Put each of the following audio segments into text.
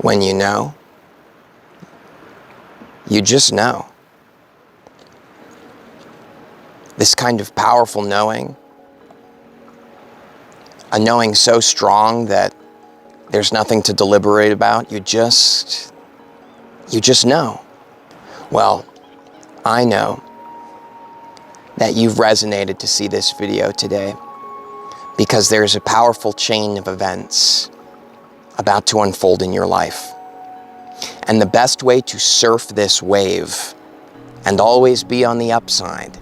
When you know, you just know. This kind of powerful knowing, a knowing so strong that there's nothing to deliberate about, you just know. Well, I know that you've resonated to see this video today because there's a powerful chain of events about to unfold in your life. And the best way to surf this wave and always be on the upside,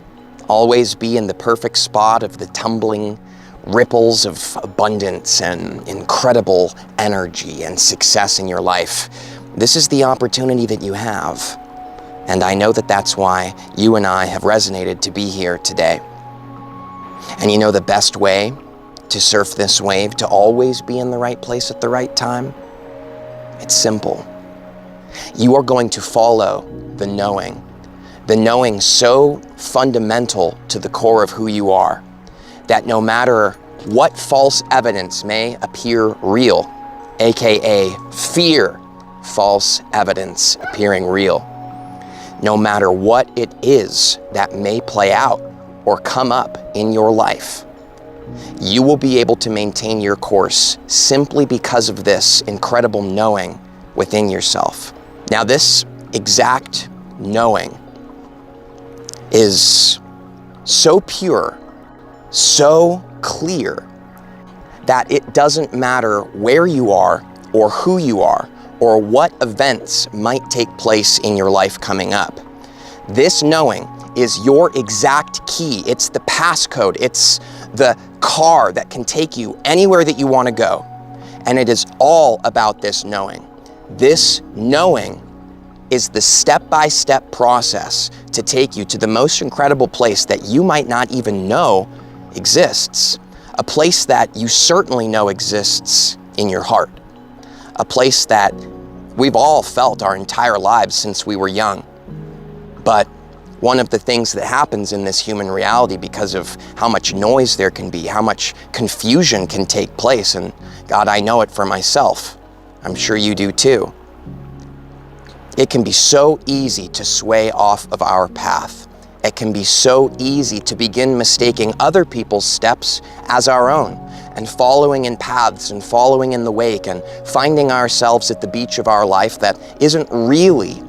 always be in the perfect spot of the tumbling ripples of abundance and incredible energy and success in your life, this is the opportunity that you have. And I know that that's why you and I have resonated to be here today. And you know the best way to surf this wave, to always be in the right place at the right time? It's simple. You are going to follow the knowing so fundamental to the core of who you are, that no matter what false evidence may appear real, aka fear false evidence appearing real, no matter what it is that may play out or come up in your life, you will be able to maintain your course simply because of this incredible knowing within yourself. Now, this exact knowing is so pure, so clear, that it doesn't matter where you are or who you are or what events might take place in your life coming up. This knowing is your exact key. It's the passcode. It's the car that can take you anywhere that you want to go. And it is all about this knowing. This knowing is the step-by-step process to take you to the most incredible place that you might not even know exists. A place that you certainly know exists in your heart. A place that we've all felt our entire lives since we were young. But one of the things that happens in this human reality, because of how much noise there can be, how much confusion can take place, and God, I know it for myself. I'm sure you do too. It can be so easy to sway off of our path. It can be so easy to begin mistaking other people's steps as our own, and following in paths and following in the wake, and finding ourselves at the beach of our life that isn't really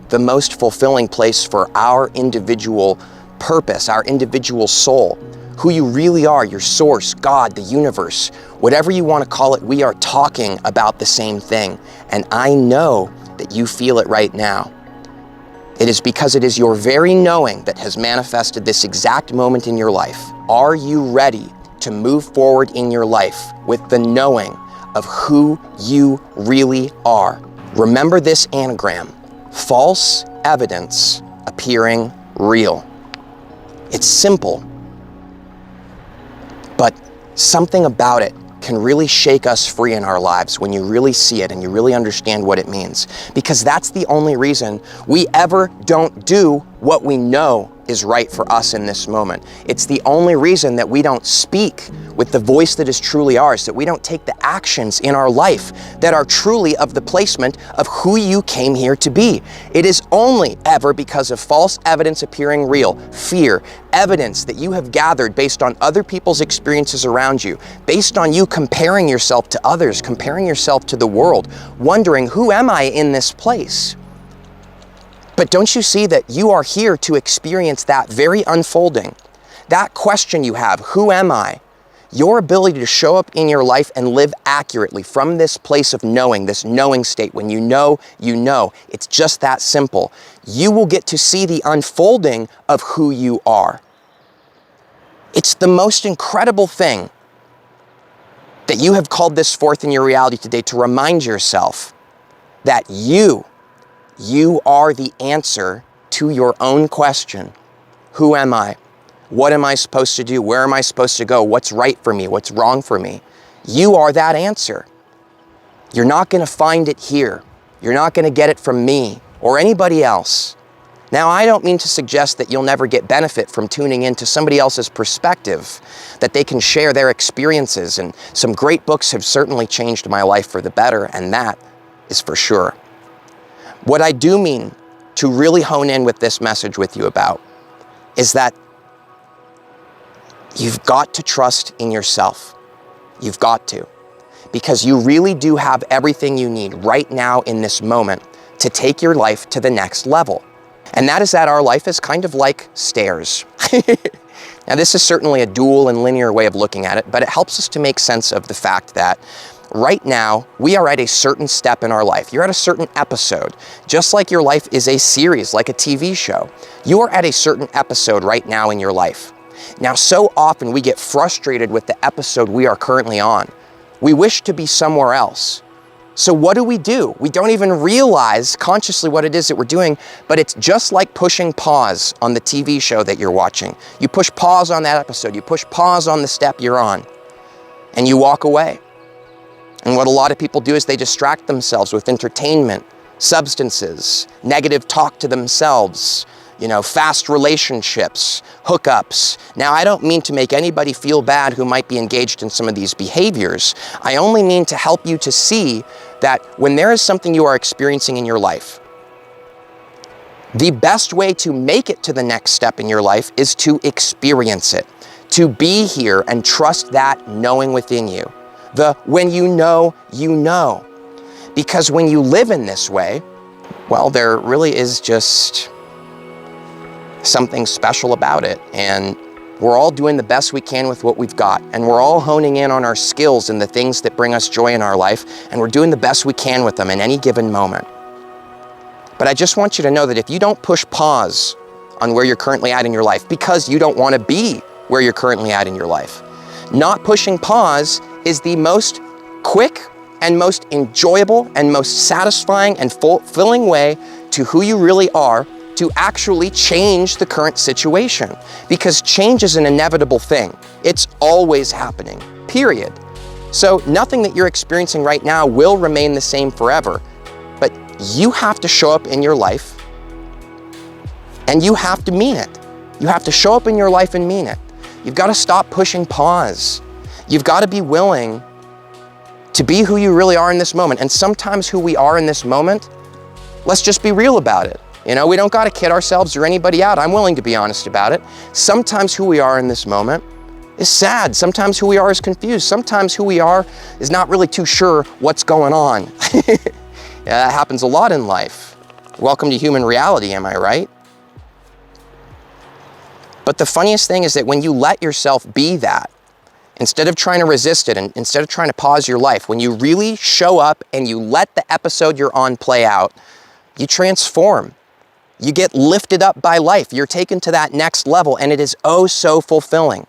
the most fulfilling place for our individual purpose, our individual soul. Who you really are, your source, God, the universe, whatever you want to call it, we are talking about the same thing. And I know that you feel it right now. It is because it is your very knowing that has manifested this exact moment in your life. Are you ready to move forward in your life with the knowing of who you really are? Remember this anagram: false evidence appearing real. It's simple, but something about it can really shake us free in our lives when you really see it and you really understand what it means. Because that's the only reason we ever don't do what we know is right for us in this moment. It's the only reason that we don't speak with the voice that is truly ours, that we don't take the actions in our life that are truly of the placement of who you came here to be. It is only ever because of false evidence appearing real, fear, evidence that you have gathered based on other people's experiences around you, based on you comparing yourself to others, comparing yourself to the world, wondering, who am I in this place? But don't you see that you are here to experience that very unfolding? That question you have, who am I? Your ability to show up in your life and live accurately from this place of knowing, this knowing state, when you know, it's just that simple. You will get to see the unfolding of who you are. It's the most incredible thing that you have called this forth in your reality today, to remind yourself that you are the answer to your own question. Who am I? What am I supposed to do? Where am I supposed to go? What's right for me? What's wrong for me? You are that answer. You're not going to find it here. You're not going to get it from me or anybody else. Now, I don't mean to suggest that you'll never get benefit from tuning into somebody else's perspective, that they can share their experiences, and some great books have certainly changed my life for the better, and that is for sure. What I do mean to really hone in with this message with you about is that you've got to trust in yourself. You've got to, because you really do have everything you need right now in this moment to take your life to the next level. And that is that our life is kind of like stairs. Now, this is certainly a dual and linear way of looking at it, but it helps us to make sense of the fact that right now, we are at a certain step in our life. You're at a certain episode. Just like your life is a series, like a TV show. You are at a certain episode right now in your life. Now, so often we get frustrated with the episode we are currently on. We wish to be somewhere else. So what do? We don't even realize consciously what it is that we're doing, but it's just like pushing pause on the TV show that you're watching. You push pause on that episode, you push pause on the step you're on, and you walk away. And what a lot of people do is they distract themselves with entertainment, substances, negative talk to themselves, fast relationships, hookups. Now, I don't mean to make anybody feel bad who might be engaged in some of these behaviors. I only mean to help you to see that when there is something you are experiencing in your life, the best way to make it to the next step in your life is to experience it, to be here and trust that knowing within you. When you know, you know. Because when you live in this way, well, there really is just something special about it. And we're all doing the best we can with what we've got. And we're all honing in on our skills and the things that bring us joy in our life. And we're doing the best we can with them in any given moment. But I just want you to know that if you don't push pause on where you're currently at in your life because you don't want to be where you're currently at in your life, not pushing pause is the most quick and most enjoyable and most satisfying and fulfilling way to who you really are to actually change the current situation. Because change is an inevitable thing. It's always happening, period. So nothing that you're experiencing right now will remain the same forever. But you have to show up in your life and you have to mean it. You have to show up in your life and mean it. You've got to stop pushing pause. You've got to be willing to be who you really are in this moment. And sometimes who we are in this moment, let's just be real about it. We don't got to kid ourselves or anybody out. I'm willing to be honest about it. Sometimes who we are in this moment is sad. Sometimes who we are is confused. Sometimes who we are is not really too sure what's going on. Yeah, that happens a lot in life. Welcome to human reality, am I right? But the funniest thing is that when you let yourself be that, instead of trying to resist it and instead of trying to pause your life, when you really show up and you let the episode you're on play out, you transform. You get lifted up by life. You're taken to that next level, and it is oh so fulfilling.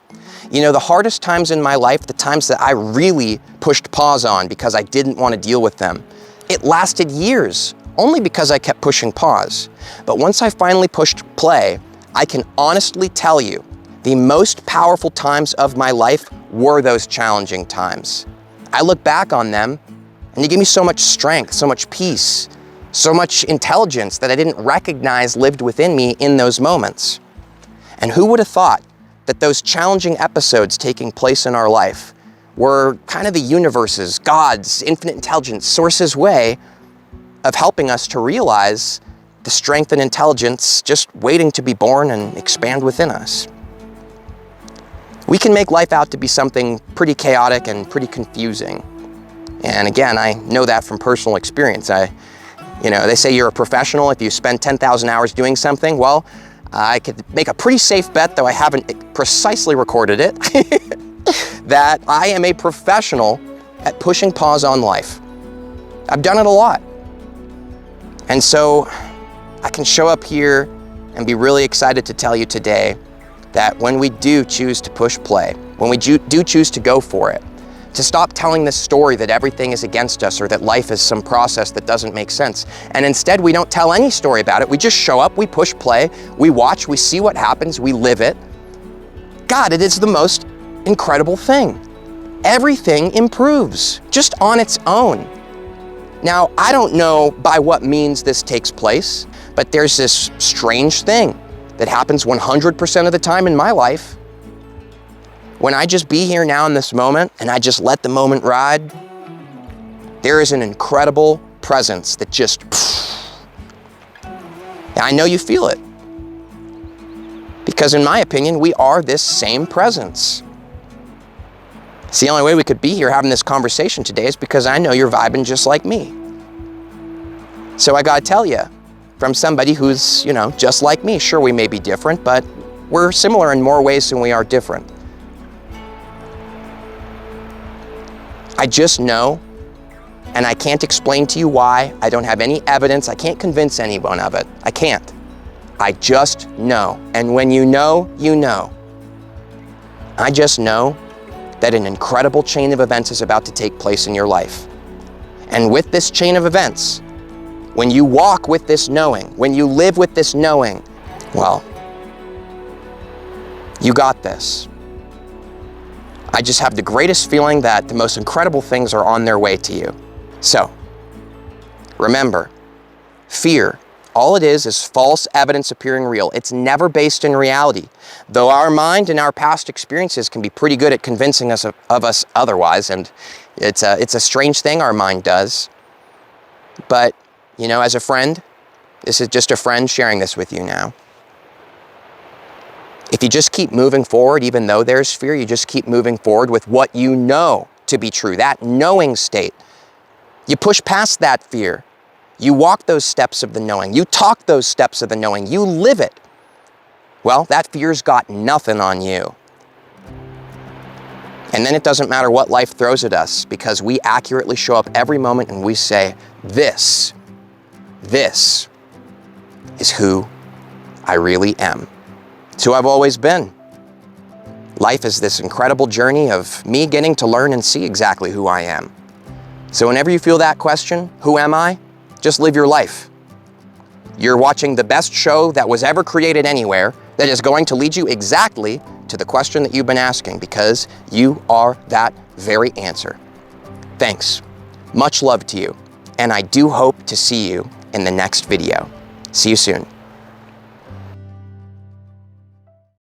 The hardest times in my life, the times that I really pushed pause on because I didn't want to deal with them, it lasted years, only because I kept pushing pause. But once I finally pushed play, I can honestly tell you, the most powerful times of my life were those challenging times. I look back on them, and they give me so much strength, so much peace, so much intelligence that I didn't recognize lived within me in those moments. And who would have thought that those challenging episodes taking place in our life were kind of the universe's, God's, infinite intelligence, source's way of helping us to realize the strength and intelligence just waiting to be born and expand within us. We can make life out to be something pretty chaotic and pretty confusing. And again, I know that from personal experience. They say you're a professional if you spend 10,000 hours doing something. Well, I could make a pretty safe bet, though I haven't precisely recorded it, that I am a professional at pushing pause on life. I've done it a lot. And so I can show up here and be really excited to tell you today that when we do choose to push play, when we do choose to go for it, to stop telling this story that everything is against us or that life is some process that doesn't make sense. And instead, we don't tell any story about it. We just show up, we push play, we watch, we see what happens, we live it. God, it is the most incredible thing. Everything improves just on its own. Now, I don't know by what means this takes place, But there's this strange thing that happens 100% of the time in my life. When I just be here now in this moment and I just let the moment ride, there is an incredible presence that just, I know you feel it. Because in my opinion, we are this same presence. It's the only way we could be here having this conversation today is because I know you're vibing just like me. So I gotta tell you, from somebody who's, just like me, sure, we may be different, but we're similar in more ways than we are different. I just know, and I can't explain to you why. I don't have any evidence. I can't convince anyone of it. I can't. I just know. And when you know, you know. I just know that an incredible chain of events is about to take place in your life. And with this chain of events, when you walk with this knowing, when you live with this knowing, well, you got this. I just have the greatest feeling that the most incredible things are on their way to you. So, remember, fear, all it is false evidence appearing real. It's never based in reality. Though our mind and our past experiences can be pretty good at convincing us of us otherwise, and it's a strange thing our mind does. But, as a friend, this is just a friend sharing this with you now. If you just keep moving forward, even though there's fear, you just keep moving forward with what you know to be true, that knowing state. You push past that fear. You walk those steps of the knowing. You talk those steps of the knowing. You live it. Well, that fear's got nothing on you. And then it doesn't matter what life throws at us, because we accurately show up every moment and we say, this is who I really am. It's who I've always been. Life is this incredible journey of me getting to learn and see exactly who I am. So whenever you feel that question, who am I? Just live your life. You're watching the best show that was ever created anywhere that is going to lead you exactly to the question that you've been asking, because you are that very answer. Thanks. Much love to you. And I do hope to see you in the next video. See you soon.